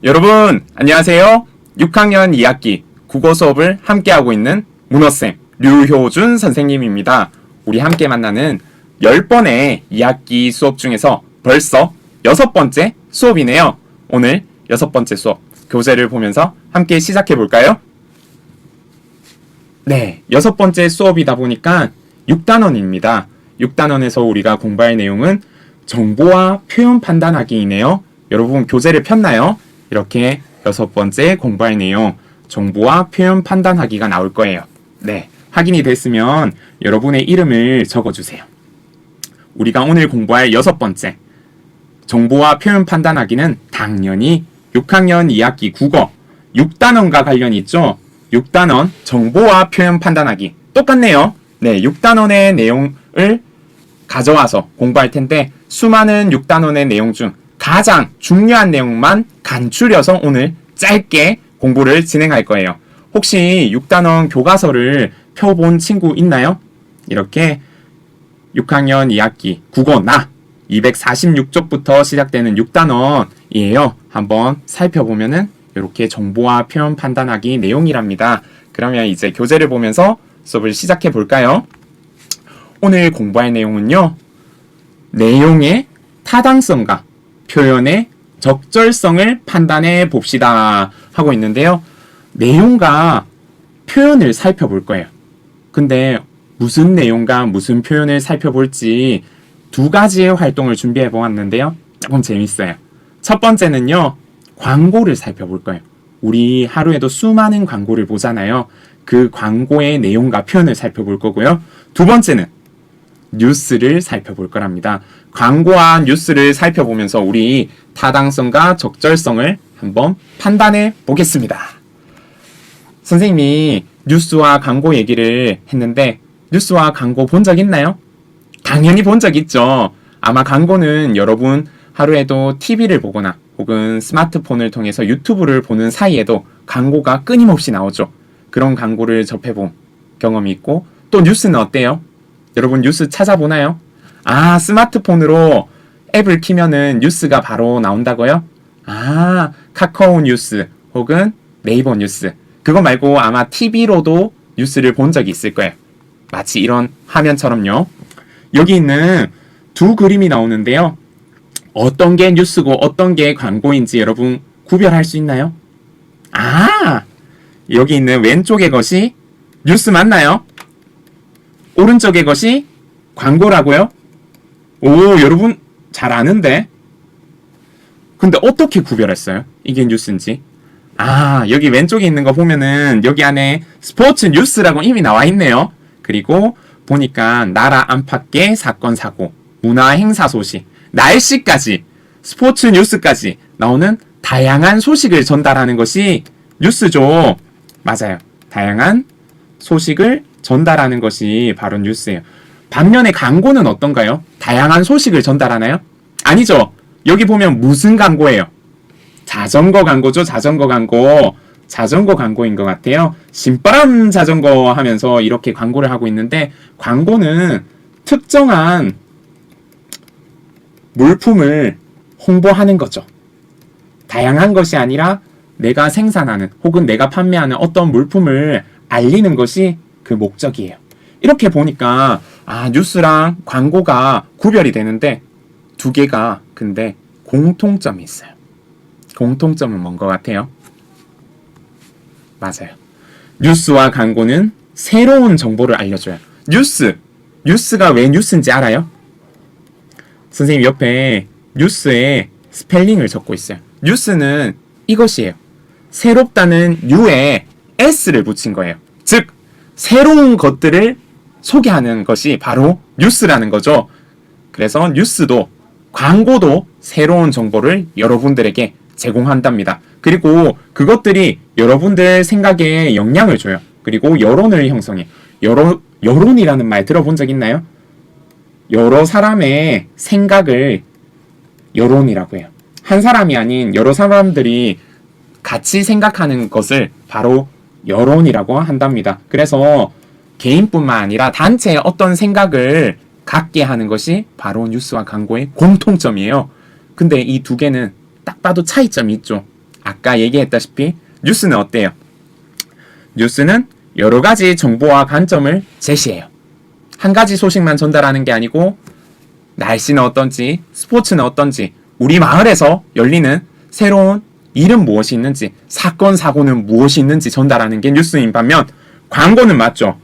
여러분 안녕하세요. 6학년 2학기 국어 수업을 함께하고 있는 문어쌤 류효준 선생님입니다. 우리 함께 만나는 10번의 2학기 수업 중에서 벌써 6번째 수업이네요. 오늘 6번째 수업 교재를 보면서 함께 시작해 볼까요? 네, 6번째 수업이다 보니까 6단원입니다. 6단원에서 우리가 공부할 내용은 정보와 표현 판단하기이네요. 여러분 교재를 폈나요? 이렇게 6번째 공부할 내용 정보와 표현 판단하기가 나올 거예요. 네, 확인이 됐으면 여러분의 이름을 적어주세요. 우리가 오늘 공부할 6번째 정보와 표현 판단하기는 당연히 6학년 2학기 국어 6단원과 관련이 있죠. 6단원 정보와 표현 판단하기 똑같네요. 네, 6단원의 내용을 가져와서 공부할 텐데 수많은 6단원의 내용 중 가장 중요한 내용만 간추려서 오늘 짧게 공부를 진행할 거예요. 혹시 6단원 교과서를 펴본 친구 있나요? 이렇게 6학년 2학기 국어 나 246쪽부터 시작되는 6단원이에요. 한번 살펴보면은 이렇게 정보와 표현 판단하기 내용이랍니다. 그러면 이제 교재를 보면서 수업을 시작해 볼까요? 오늘 공부할 내용은요. 내용의 타당성과 표현의 적절성을 판단해 봅시다 하고 있는데요. 내용과 표현을 살펴볼 거예요. 근데 무슨 내용과 무슨 표현을 살펴볼지 두 가지의 활동을 준비해 보았는데요. 조금 재밌어요. 첫 번째는요. 광고를 살펴볼 거예요. 우리 하루에도 수많은 광고를 보잖아요. 그 광고의 내용과 표현을 살펴볼 거고요. 두 번째는 뉴스를 살펴볼 거랍니다. 광고와 뉴스를 살펴보면서 우리 타당성과 적절성을 한번 판단해 보겠습니다. 선생님이 뉴스와 광고 얘기를 했는데 뉴스와 광고 본 적 있나요? 당연히 본 적 있죠. 아마 광고는 여러분 하루에도 TV를 보거나 혹은 스마트폰을 통해서 유튜브를 보는 사이에도 광고가 끊임없이 나오죠. 그런 광고를 접해본 경험이 있고 또 뉴스는 어때요? 여러분 뉴스 찾아보나요? 아, 스마트폰으로 앱을 키면은 뉴스가 바로 나온다고요? 아, 카카오 뉴스 혹은 네이버 뉴스. 그거 말고 아마 TV로도 뉴스를 본 적이 있을 거예요. 마치 이런 화면처럼요. 여기 있는 두 그림이 나오는데요. 어떤 게 뉴스고 어떤 게 광고인지 여러분 구별할 수 있나요? 아, 여기 있는 왼쪽의 것이 뉴스 맞나요? 오른쪽의 것이 광고라고요? 오, 여러분 잘 아는데? 근데 어떻게 구별했어요? 이게 뉴스인지? 아, 여기 왼쪽에 있는 거 보면은 여기 안에 스포츠 뉴스라고 이미 나와 있네요. 그리고 보니까 나라 안팎의 사건 사고, 문화 행사 소식, 날씨까지, 스포츠 뉴스까지 나오는 다양한 소식을 전달하는 것이 뉴스죠. 맞아요. 다양한 소식을 전달하는 것이 바로 뉴스예요. 반면에 광고는 어떤가요? 다양한 소식을 전달하나요? 아니죠. 여기 보면 무슨 광고예요? 자전거 광고죠. 자전거 광고. 자전거 광고인 것 같아요. 신바람 자전거 하면서 이렇게 광고를 하고 있는데 광고는 특정한 물품을 홍보하는 거죠. 다양한 것이 아니라 내가 생산하는 혹은 내가 판매하는 어떤 물품을 알리는 것이 그 목적이에요. 이렇게 보니까 아, 뉴스랑 광고가 구별이 되는데 두 개가 근데 공통점이 있어요. 공통점은 뭔 것 같아요? 맞아요. 뉴스와 광고는 새로운 정보를 알려줘요. 뉴스가 왜 뉴스인지 알아요? 선생님 옆에 뉴스에 스펠링을 적고 있어요. 뉴스는 이것이에요. 새롭다는 U에 S를 붙인 거예요. 즉 새로운 것들을 소개하는 것이 바로 뉴스라는 거죠. 그래서 뉴스도 광고도 새로운 정보를 여러분들에게 제공한답니다. 그리고 그것들이 여러분들 생각에 영향을 줘요. 그리고 여론을 형성해. 여론이라는 말 들어본 적 있나요? 여러 사람의 생각을 여론이라고 해요. 한 사람이 아닌 여러 사람들이 같이 생각하는 것을 바로 여론이라고 한답니다. 그래서 개인뿐만 아니라 단체의 어떤 생각을 갖게 하는 것이 바로 뉴스와 광고의 공통점이에요. 근데 이 두 개는 딱 봐도 차이점이 있죠. 아까 얘기했다시피 뉴스는 어때요? 뉴스는 여러 가지 정보와 관점을 제시해요. 한 가지 소식만 전달하는 게 아니고 날씨는 어떤지, 스포츠는 어떤지, 우리 마을에서 열리는 새로운 일은 무엇이 있는지, 사건, 사고는 무엇이 있는지 전달하는 게 뉴스인 반면 광고는 맞죠.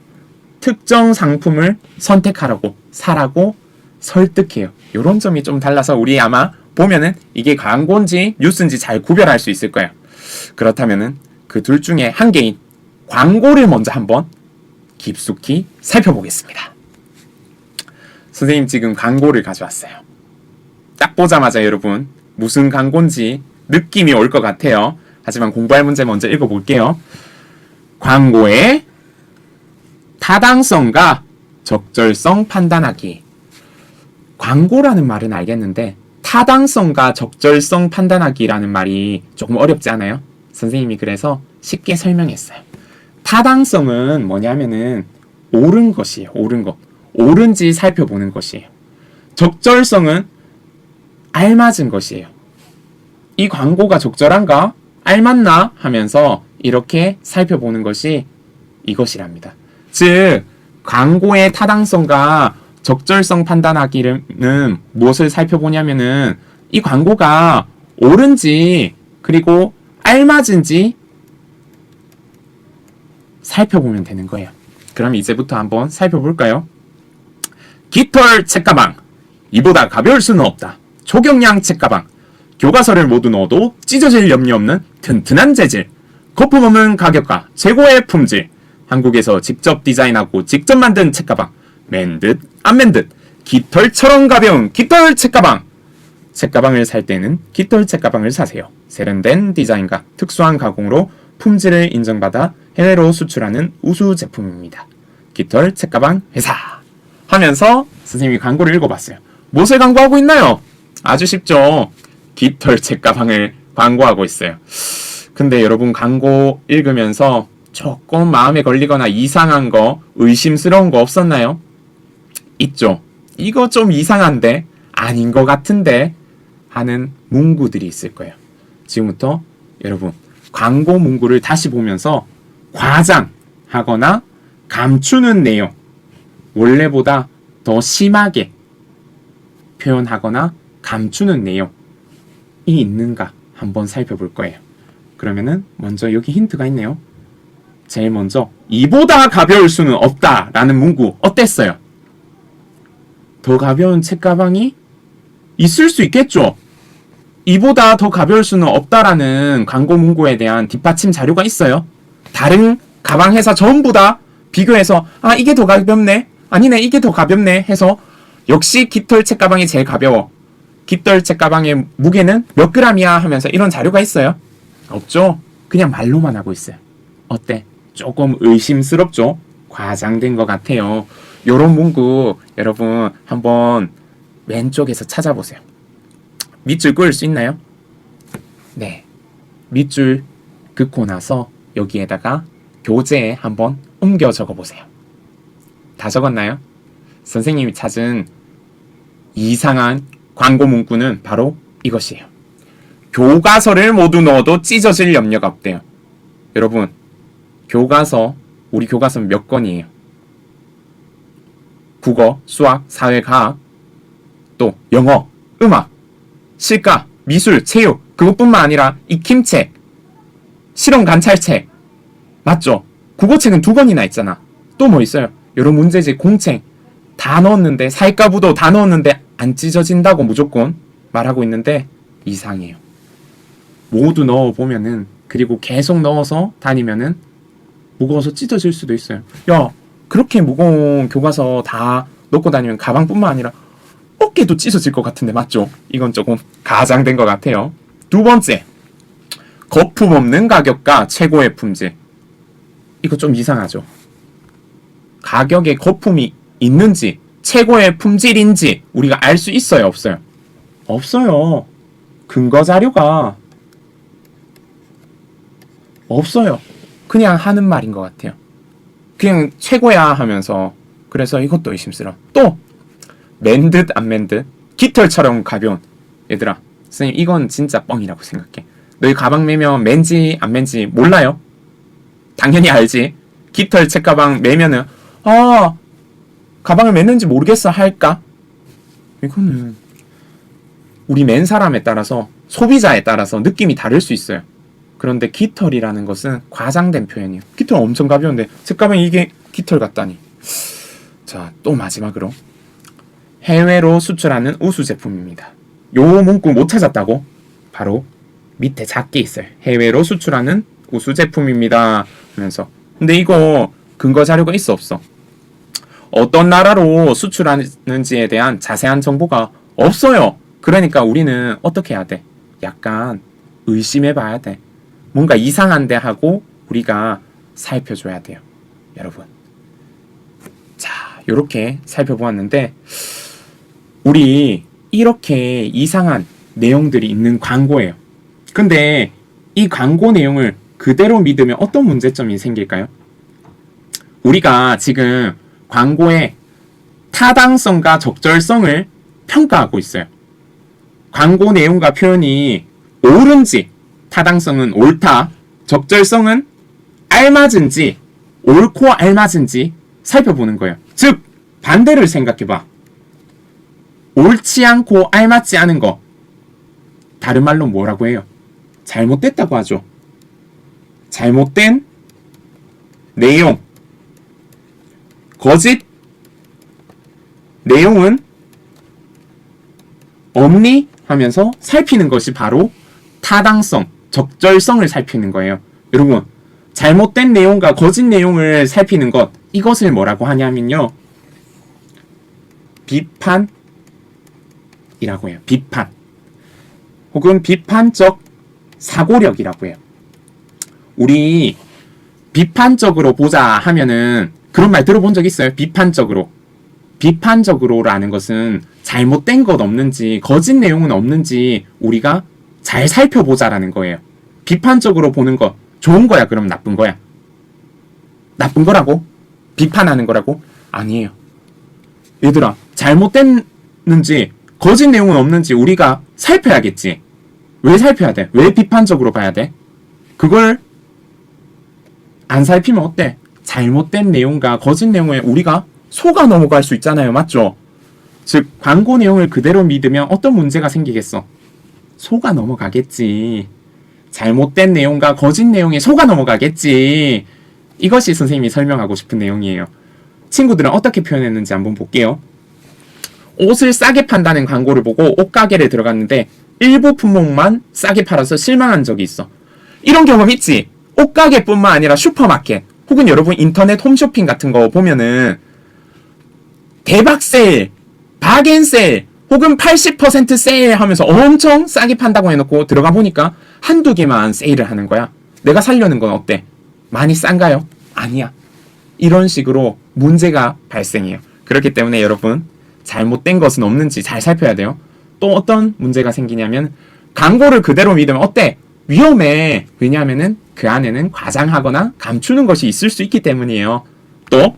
특정 상품을 선택하라고, 사라고 설득해요. 이런 점이 좀 달라서 우리 아마 보면은 이게 광고인지 뉴스인지 잘 구별할 수 있을 거예요. 그렇다면은 그 둘 중에 한 개인 광고를 먼저 한번 깊숙이 살펴보겠습니다. 선생님 지금 광고를 가져왔어요. 딱 보자마자 여러분 무슨 광고인지 느낌이 올 것 같아요. 하지만 공부할 문제 먼저 읽어볼게요. 광고의 타당성과 적절성 판단하기. 광고라는 말은 알겠는데 타당성과 적절성 판단하기라는 말이 조금 어렵지 않아요? 선생님이 그래서 쉽게 설명했어요. 타당성은 뭐냐면은 옳은 것이에요. 옳은 것. 옳은지 살펴보는 것이에요. 적절성은 알맞은 것이에요. 이 광고가 적절한가? 알맞나? 하면서 이렇게 살펴보는 것이 이것이랍니다. 즉 광고의 타당성과 적절성 판단하기는 무엇을 살펴보냐면은 이 광고가 옳은지 그리고 알맞은지 살펴보면 되는 거예요. 그럼 이제부터 한번 살펴볼까요? 깃털 책가방. 이보다 가벼울 수는 없다. 초경량 책가방. 교과서를 모두 넣어도 찢어질 염려 없는 튼튼한 재질. 거품 없는 가격과 최고의 품질. 한국에서 직접 디자인하고 직접 만든 책가방. 맨 듯 안 맨 듯 깃털처럼 가벼운 깃털 책가방. 책가방을 살 때는 깃털 책가방을 사세요. 세련된 디자인과 특수한 가공으로 품질을 인정받아 해외로 수출하는 우수 제품입니다. 깃털 책가방 회사. 하면서 선생님이 광고를 읽어봤어요. 무엇을 광고하고 있나요? 아주 쉽죠. 깃털 책가방을 광고하고 있어요. 근데 여러분 광고 읽으면서 조금 마음에 걸리거나 이상한 거, 의심스러운 거 없었나요? 있죠. 이거 좀 이상한데, 아닌 것 같은데 하는 문구들이 있을 거예요. 지금부터 여러분 광고 문구를 다시 보면서 과장하거나 감추는 내용, 원래보다 더 심하게 표현하거나 감추는 내용이 있는가 한번 살펴볼 거예요. 그러면은 먼저 여기 힌트가 있네요. 제일 먼저 이보다 가벼울 수는 없다라는 문구 어땠어요? 더 가벼운 책가방이 있을 수 있겠죠? 이보다 더 가벼울 수는 없다라는 광고 문구에 대한 뒷받침 자료가 있어요. 다른 가방 회사 전부 다 비교해서 아 이게 더 가볍네, 아니네 이게 더 가볍네 해서 역시 깃털 책가방이 제일 가벼워, 깃털 책가방의 무게는 몇 그램이야 하면서 이런 자료가 있어요? 없죠? 그냥 말로만 하고 있어요. 어때? 조금 의심스럽죠? 과장된 것 같아요. 요런 문구 여러분 한번 왼쪽에서 찾아보세요. 밑줄 그을 수 있나요? 네. 밑줄 긋고 나서 여기에다가 교재에 한번 옮겨 적어보세요. 다 적었나요? 선생님이 찾은 이상한 광고 문구는 바로 이것이에요. 교과서를 모두 넣어도 찢어질 염려가 없대요. 여러분, 교과서, 우리 교과서는 몇 권이에요? 국어, 수학, 사회, 과학, 또 영어, 음악, 실가, 미술, 체육, 그것뿐만 아니라 익힘책, 실험 관찰책, 맞죠? 국어책은 2권이나 있잖아. 또 뭐 있어요? 여러 문제집, 공책 다 넣었는데, 사회과부도 다 넣었는데 안 찢어진다고 무조건 말하고 있는데 이상해요. 모두 넣어보면은, 그리고 계속 넣어서 다니면은 무거워서 찢어질 수도 있어요. 야, 그렇게 무거운 교과서 다 넣고 다니면 가방뿐만 아니라 어깨도 찢어질 것 같은데 맞죠? 이건 조금 가장된 것 같아요. 두 번째, 거품 없는 가격과 최고의 품질. 이거 좀 이상하죠? 가격에 거품이 있는지 최고의 품질인지 우리가 알 수 있어요, 없어요? 없어요. 근거 자료가 없어요. 그냥 하는 말인 것 같아요. 그냥 최고야 하면서. 그래서 이것도 의심스러워. 또 맨 듯 안 맨 듯 깃털처럼 가벼운. 얘들아, 선생님 이건 진짜 뻥이라고 생각해. 너희 가방 매면 맨지 안 맨지 몰라요? 당연히 알지. 깃털 책가방 매면은 가방을 맸는지 모르겠어 할까? 이거는 우리 맨 사람에 따라서, 소비자에 따라서 느낌이 다를 수 있어요. 그런데 깃털이라는 것은 과장된 표현이에요. 깃털 엄청 가벼운데 책가방에 이게 깃털 같다니. 자, 또 마지막으로 해외로 수출하는 우수 제품입니다. 요 문구 못 찾았다고? 바로 밑에 작게 있어요. 해외로 수출하는 우수 제품입니다 하면서. 근데 이거 근거 자료가 있어 없어? 어떤 나라로 수출하는지에 대한 자세한 정보가 없어요. 그러니까 우리는 어떻게 해야 돼? 약간 의심해 봐야 돼. 뭔가 이상한데 하고 우리가 살펴줘야 돼요. 여러분. 자, 요렇게 살펴보았는데 우리 이렇게 이상한 내용들이 있는 광고예요. 근데 이 광고 내용을 그대로 믿으면 어떤 문제점이 생길까요? 우리가 지금 광고의 타당성과 적절성을 평가하고 있어요. 광고 내용과 표현이 옳은지, 타당성은 옳다, 적절성은 알맞은지, 옳고 알맞은지 살펴보는 거예요. 즉, 반대를 생각해봐. 옳지 않고 알맞지 않은 거, 다른 말로 뭐라고 해요? 잘못됐다고 하죠. 잘못된 내용, 거짓 내용은 없니? 하면서 살피는 것이 바로 타당성, 적절성을 살피는 거예요. 여러분, 잘못된 내용과 거짓 내용을 살피는 것, 이것을 뭐라고 하냐면요, 비판이라고 해요. 비판. 혹은 비판적 사고력이라고 해요. 우리 비판적으로 보자 하면은 그런 말 들어본 적 있어요? 비판적으로. 비판적으로라는 것은 잘못된 것 없는지, 거짓 내용은 없는지 우리가 잘 살펴보자라는 거예요. 비판적으로 보는 거 좋은 거야? 그럼 나쁜 거야? 나쁜 거라고? 비판하는 거라고? 아니에요. 얘들아, 잘못됐는지 거짓 내용은 없는지 우리가 살펴야겠지. 왜 살펴야 돼? 왜 비판적으로 봐야 돼? 그걸 안 살피면 어때? 잘못된 내용과 거짓 내용에 우리가 속아 넘어갈 수 있잖아요. 맞죠? 즉, 광고 내용을 그대로 믿으면 어떤 문제가 생기겠어? 속아 넘어가겠지. 잘못된 내용과 거짓 내용에 속아 넘어가겠지. 이것이 선생님이 설명하고 싶은 내용이에요. 친구들은 어떻게 표현했는지 한번 볼게요. 옷을 싸게 판다는 광고를 보고 옷가게를 들어갔는데 일부 품목만 싸게 팔아서 실망한 적이 있어. 이런 경험 있지? 옷가게뿐만 아니라 슈퍼마켓 혹은 여러분 인터넷 홈쇼핑 같은 거 보면은 대박 세일, 바겐 세일 혹은 80% 세일 하면서 엄청 싸게 판다고 해놓고 들어가 보니까 한두 개만 세일을 하는 거야. 내가 사려는 건 어때? 많이 싼가요? 아니야. 이런 식으로 문제가 발생해요. 그렇기 때문에 여러분, 잘못된 것은 없는지 잘 살펴야 돼요. 또 어떤 문제가 생기냐면 광고를 그대로 믿으면 어때? 위험해. 왜냐하면은 그 안에는 과장하거나 감추는 것이 있을 수 있기 때문이에요. 또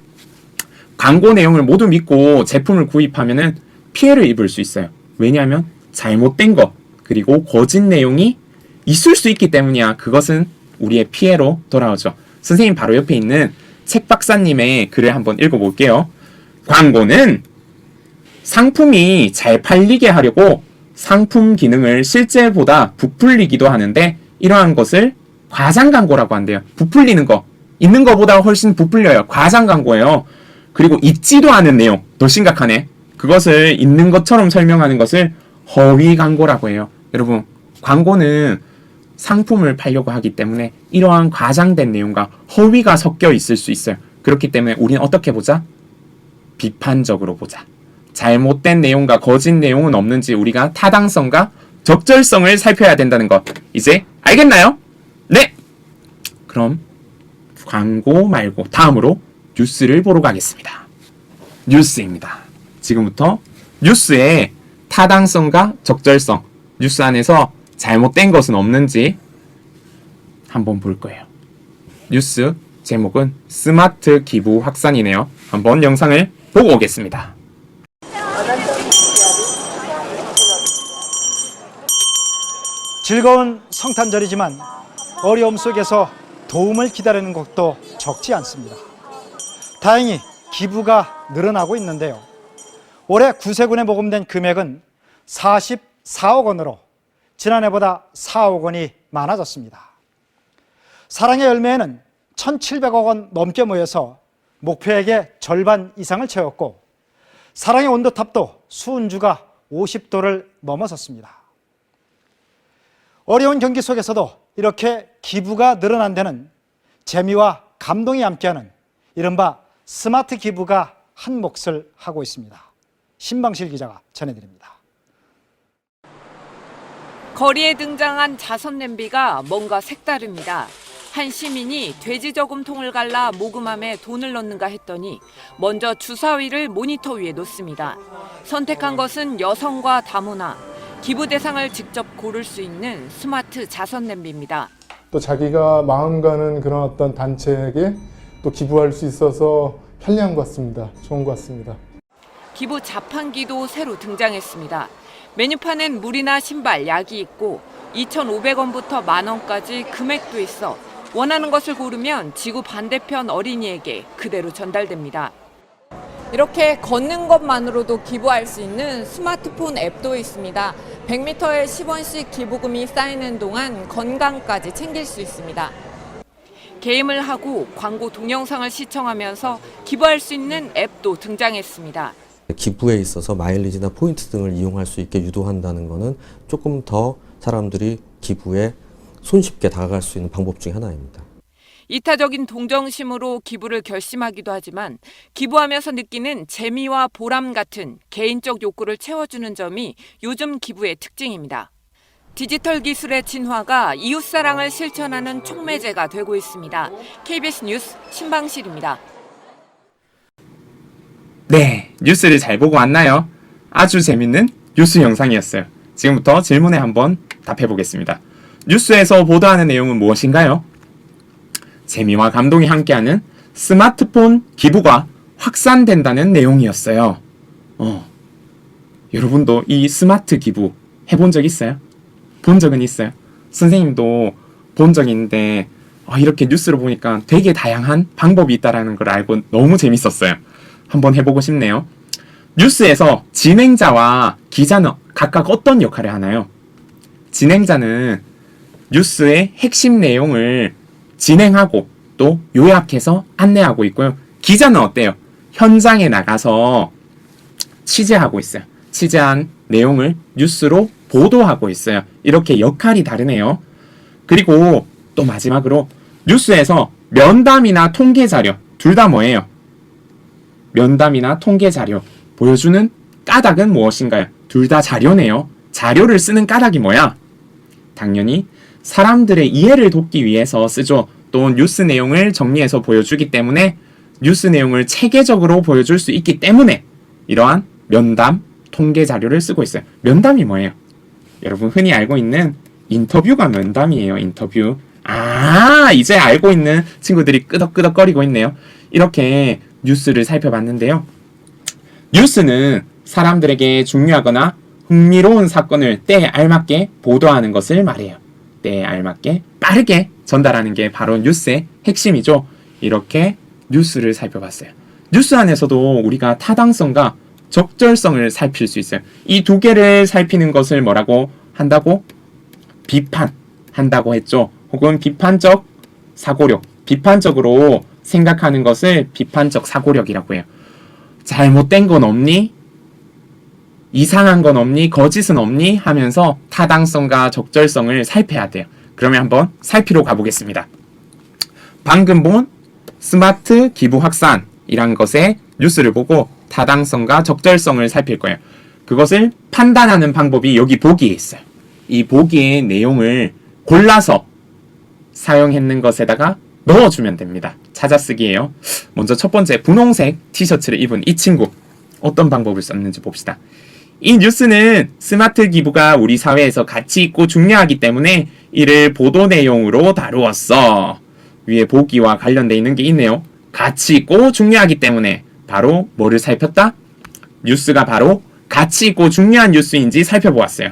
광고 내용을 모두 믿고 제품을 구입하면은 피해를 입을 수 있어요. 왜냐하면 잘못된 것 그리고 거짓 내용이 있을 수 있기 때문이야. 그것은 우리의 피해로 돌아오죠. 선생님 바로 옆에 있는 책 박사님의 글을 한번 읽어볼게요. 광고는 상품이 잘 팔리게 하려고 상품 기능을 실제보다 부풀리기도 하는데 이러한 것을 과장 광고라고 한대요. 부풀리는 거. 있는 것보다 훨씬 부풀려요. 과장 광고예요. 그리고 있지도 않은 내용. 더 심각하네. 그것을 있는 것처럼 설명하는 것을 허위 광고라고 해요. 여러분, 광고는 상품을 팔려고 하기 때문에 이러한 과장된 내용과 허위가 섞여 있을 수 있어요. 그렇기 때문에 우리는 어떻게 보자? 비판적으로 보자. 잘못된 내용과 거짓 내용은 없는지 우리가 타당성과 적절성을 살펴야 된다는 것. 이제 알겠나요? 네! 그럼 광고 말고 다음으로 뉴스를 보러 가겠습니다. 뉴스입니다. 지금부터 뉴스의 타당성과 적절성, 뉴스 안에서 잘못된 것은 없는지 한번 볼 거예요. 뉴스 제목은 스마트 기부 확산이네요. 한번 영상을 보고 오겠습니다. 즐거운 성탄절이지만 어려움 속에서 도움을 기다리는 곳도 적지 않습니다. 다행히 기부가 늘어나고 있는데요. 올해 구세군에 모금된 금액은 44억 원으로 지난해보다 4억 원이 많아졌습니다. 사랑의 열매에는 1,700억 원 넘게 모여서 목표액의 절반 이상을 채웠고, 사랑의 온도탑도 수은주가 50도를 넘어섰습니다. 어려운 경기 속에서도 이렇게 기부가 늘어난 데는 재미와 감동이 함께하는 이른바 스마트 기부가 한 몫을 하고 있습니다. 신방실 기자가 전해드립니다. 거리에 등장한 자선 냄비가 뭔가 색다릅니다. 한 시민이 돼지 저금통을 갈라 모금함에 돈을 넣는가 했더니 먼저 주사위를 모니터 위에 놓습니다. 선택한 것은 여성과 다문화, 기부 대상을 직접 고를 수 있는 스마트 자선 냄비입니다. 또 자기가 마음 가는 그런 어떤 단체에게 또 기부할 수 있어서 편리한 것 같습니다. 좋은 것 같습니다. 기부 자판기도 새로 등장했습니다. 메뉴판엔 물이나 신발, 약이 있고 2,500원부터 만원까지 금액도 있어 원하는 것을 고르면 지구 반대편 어린이에게 그대로 전달됩니다. 이렇게 걷는 것만으로도 기부할 수 있는 스마트폰 앱도 있습니다. 100m에 10원씩 기부금이 쌓이는 동안 건강까지 챙길 수 있습니다. 게임을 하고 광고 동영상을 시청하면서 기부할 수 있는 앱도 등장했습니다. 기부에 있어서 마일리지나 포인트 등을 이용할 수 있게 유도한다는 것은 조금 더 사람들이 기부에 손쉽게 다가갈 수 있는 방법 중 하나입니다. 이타적인 동정심으로 기부를 결심하기도 하지만 기부하면서 느끼는 재미와 보람 같은 개인적 욕구를 채워주는 점이 요즘 기부의 특징입니다. 디지털 기술의 진화가 이웃사랑을 실천하는 촉매제가 되고 있습니다. KBS 뉴스 신방실입니다. 네, 뉴스를 잘 보고 왔나요? 아주 재밌는 뉴스 영상이었어요. 지금부터 질문에 한번 답해보겠습니다. 뉴스에서 보도하는 내용은 무엇인가요? 재미와 감동이 함께하는 스마트폰 기부가 확산된다는 내용이었어요. 여러분도 이 스마트 기부 해본 적 있어요? 본 적은 있어요? 선생님도 본 적이 있는데 이렇게 뉴스를 보니까 되게 다양한 방법이 있다는 걸 알고 너무 재밌었어요. 한번 해보고 싶네요. 뉴스에서 진행자와 기자는 각각 어떤 역할을 하나요? 진행자는 뉴스의 핵심 내용을 진행하고 또 요약해서 안내하고 있고요. 기자는 어때요? 현장에 나가서 취재하고 있어요. 취재한 내용을 뉴스로 보도하고 있어요. 이렇게 역할이 다르네요. 그리고 또 마지막으로 뉴스에서 면담이나 통계 자료 둘 다 뭐예요? 면담이나 통계 자료 보여주는 까닭은 무엇인가요? 둘 다 자료네요. 자료를 쓰는 까닭이 뭐야? 당연히 사람들의 이해를 돕기 위해서 쓰죠. 또 뉴스 내용을 정리해서 보여주기 때문에 뉴스 내용을 체계적으로 보여줄 수 있기 때문에 이러한 면담, 통계 자료를 쓰고 있어요. 면담이 뭐예요? 여러분 흔히 알고 있는 인터뷰가 면담이에요. 인터뷰. 이제 알고 있는 친구들이 끄덕끄덕거리고 있네요. 이렇게 뉴스를 살펴봤는데요. 뉴스는 사람들에게 중요하거나 흥미로운 사건을 때에 알맞게 보도하는 것을 말해요. 때에 알맞게 빠르게 전달하는 게 바로 뉴스의 핵심이죠. 이렇게 뉴스를 살펴봤어요. 뉴스 안에서도 우리가 타당성과 적절성을 살필 수 있어요. 이 두 개를 살피는 것을 뭐라고 한다고? 비판한다고 했죠. 혹은 비판적 사고력, 비판적으로 생각하는 것을 비판적 사고력이라고 해요. 잘못된 건 없니? 이상한 건 없니? 거짓은 없니? 하면서 타당성과 적절성을 살펴야 돼요. 그러면 한번 살피러 가보겠습니다. 방금 본 스마트 기부 확산이란 것의 뉴스를 보고 타당성과 적절성을 살필 거예요. 그것을 판단하는 방법이 여기 보기에 있어요. 이 보기의 내용을 골라서 사용했는 것에다가 넣어주면 됩니다. 찾아쓰기예요. 먼저 첫 번째 분홍색 티셔츠를 입은 이 친구 어떤 방법을 썼는지 봅시다. 이 뉴스는 스마트 기부가 우리 사회에서 가치 있고 중요하기 때문에 이를 보도 내용으로 다루었어. 위에 보기와 관련되어 있는 게 있네요. 가치 있고 중요하기 때문에 바로 뭐를 살폈다? 뉴스가 바로 가치 있고 중요한 뉴스인지 살펴보았어요.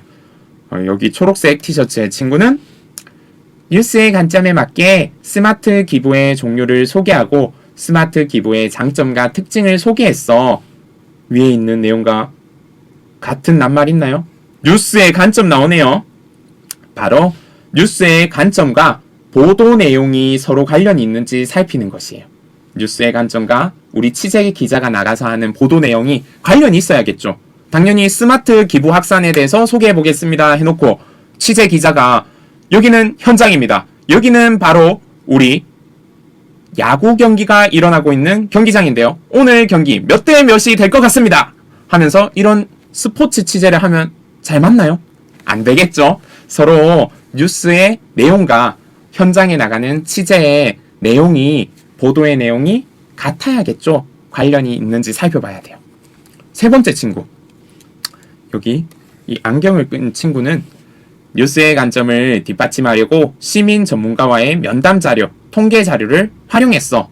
여기 초록색 티셔츠의 친구는 뉴스의 관점에 맞게 스마트 기부의 종류를 소개하고 스마트 기부의 장점과 특징을 소개했어. 위에 있는 내용과 같은 낱말 있나요? 뉴스의 관점 나오네요. 바로 뉴스의 관점과 보도 내용이 서로 관련이 있는지 살피는 것이에요. 뉴스의 관점과 우리 취재 기자가 나가서 하는 보도 내용이 관련이 있어야겠죠. 당연히 스마트 기부 확산에 대해서 소개해 보겠습니다 해놓고 취재 기자가 여기는 현장입니다. 여기는 바로 우리 야구 경기가 일어나고 있는 경기장인데요. 오늘 경기 몇 대 몇이 될 것 같습니다 하면서 이런 스포츠 취재를 하면 잘 맞나요? 안 되겠죠. 서로 뉴스의 내용과 현장에 나가는 취재의 내용이, 보도의 내용이 같아야겠죠. 관련이 있는지 살펴봐야 돼요. 세 번째 친구, 여기 이 안경을 끈 친구는 뉴스의 관점을 뒷받침하려고 시민 전문가와의 면담 자료, 통계 자료를 활용했어.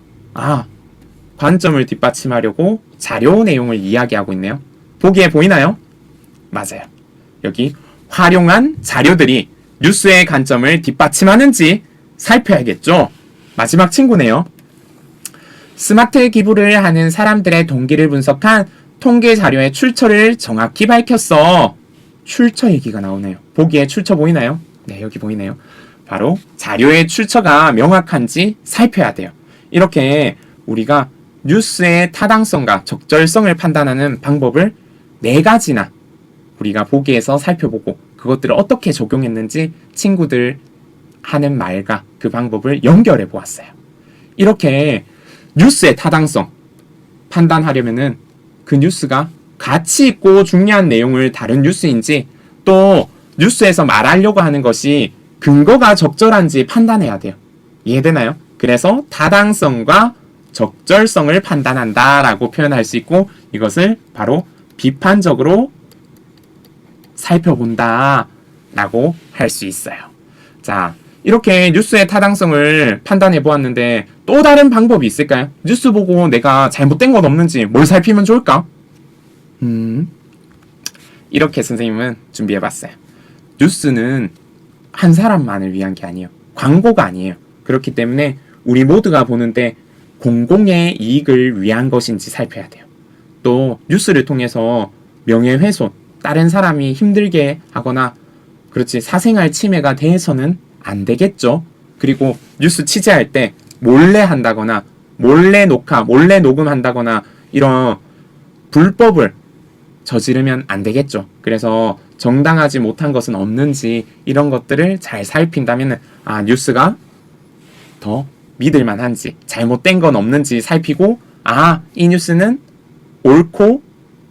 관점을 뒷받침하려고 자료 내용을 이야기하고 있네요. 보기에 보이나요? 맞아요. 여기 활용한 자료들이 뉴스의 관점을 뒷받침하는지 살펴야겠죠. 마지막 친구네요. 스마트 기부를 하는 사람들의 동기를 분석한 통계 자료의 출처를 정확히 밝혔어. 출처 얘기가 나오네요. 보기에 출처 보이나요? 네, 여기 보이네요. 바로 자료의 출처가 명확한지 살펴야 돼요. 이렇게 우리가 뉴스의 타당성과 적절성을 판단하는 방법을 4가지나 우리가 보기에서 살펴보고 그것들을 어떻게 적용했는지 친구들 하는 말과 그 방법을 연결해 보았어요. 이렇게 뉴스의 타당성 판단하려면은 그 뉴스가 가치 있고 중요한 내용을 다룬 뉴스인지 또 뉴스에서 말하려고 하는 것이 근거가 적절한지 판단해야 돼요. 이해되나요? 그래서 타당성과 적절성을 판단한다라고 표현할 수 있고 이것을 바로 비판적으로 살펴본다라고 할 수 있어요. 자, 이렇게 뉴스의 타당성을 판단해 보았는데 또 다른 방법이 있을까요? 뉴스 보고 내가 잘못된 건 없는지 뭘 살피면 좋을까? 이렇게 선생님은 준비해 봤어요. 뉴스는 한 사람만을 위한 게 아니에요. 광고가 아니에요. 그렇기 때문에 우리 모두가 보는데 공공의 이익을 위한 것인지 살펴야 돼요. 또 뉴스를 통해서 명예훼손, 다른 사람이 힘들게 하거나 그렇지 사생활 침해가 돼서는 안 되겠죠. 그리고 뉴스 취재할 때 몰래 한다거나 몰래 녹화, 몰래 녹음한다거나 이런 불법을 저지르면 안 되겠죠. 그래서 정당하지 못한 것은 없는지 이런 것들을 잘 살핀다면 뉴스가 더 믿을만한지 잘못된 건 없는지 살피고 이 뉴스는 옳고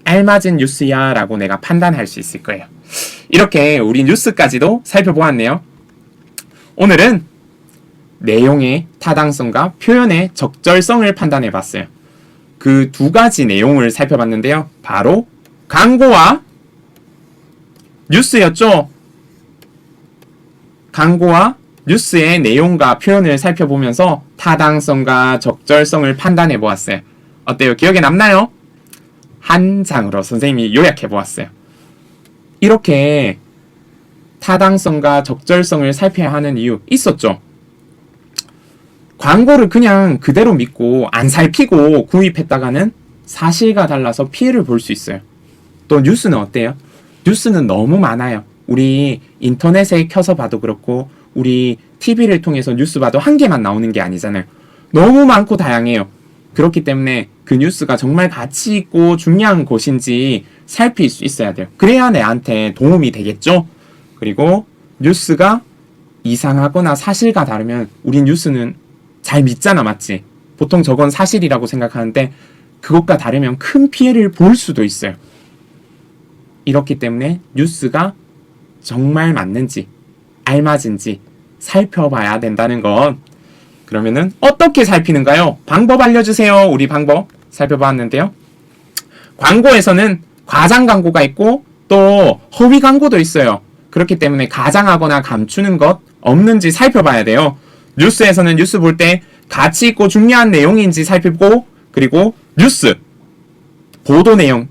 알맞은 뉴스야 라고 내가 판단할 수 있을 거예요. 이렇게 우리 뉴스까지도 살펴보았네요. 오늘은 내용의 타당성과 표현의 적절성을 판단해 봤어요. 그 2가지 내용을 살펴봤는데요. 바로 광고와 뉴스였죠. 광고와 뉴스의 내용과 표현을 살펴보면서 타당성과 적절성을 판단해 보았어요. 어때요? 기억에 남나요? 한 장으로 선생님이 요약해 보았어요. 이렇게 타당성과 적절성을 살펴야 하는 이유 있었죠. 광고를 그냥 그대로 믿고 안 살피고 구입했다가는 사실과 달라서 피해를 볼 수 있어요. 또 뉴스는 어때요? 뉴스는 너무 많아요. 우리 인터넷에 켜서 봐도 그렇고 우리 TV를 통해서 뉴스 봐도 한 개만 나오는 게 아니잖아요. 너무 많고 다양해요. 그렇기 때문에 그 뉴스가 정말 가치 있고 중요한 것인지 살필 수 있어야 돼요. 그래야 내한테 도움이 되겠죠? 그리고 뉴스가 이상하거나 사실과 다르면 우리 뉴스는 잘 믿잖아, 맞지? 보통 저건 사실이라고 생각하는데 그것과 다르면 큰 피해를 볼 수도 있어요. 이렇기 때문에 뉴스가 정말 맞는지 알맞은지 살펴봐야 된다는 건 그러면은 어떻게 살피는가요? 방법 알려주세요. 우리 방법 살펴봤는데요. 광고에서는 과장 광고가 있고 또 허위 광고도 있어요. 그렇기 때문에 가장하거나 감추는 것 없는지 살펴봐야 돼요. 뉴스에서는 뉴스 볼 때 가치 있고 중요한 내용인지 살피고 그리고 뉴스 보도 내용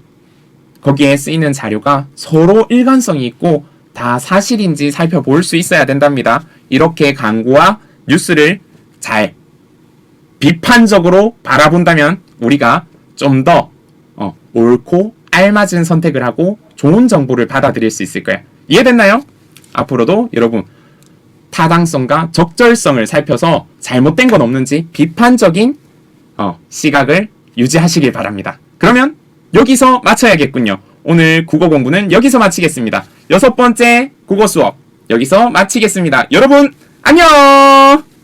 거기에 쓰이는 자료가 서로 일관성이 있고 다 사실인지 살펴볼 수 있어야 된답니다. 이렇게 광고와 뉴스를 잘 비판적으로 바라본다면 우리가 좀 더 옳고 알맞은 선택을 하고 좋은 정보를 받아들일 수 있을 거예요. 이해됐나요? 앞으로도 여러분 타당성과 적절성을 살펴서 잘못된 건 없는지 비판적인 시각을 유지하시길 바랍니다. 그러면 여기서 마쳐야겠군요. 오늘 국어 공부는 여기서 마치겠습니다. 6번째 국어 수업 여기서 마치겠습니다. 여러분 안녕!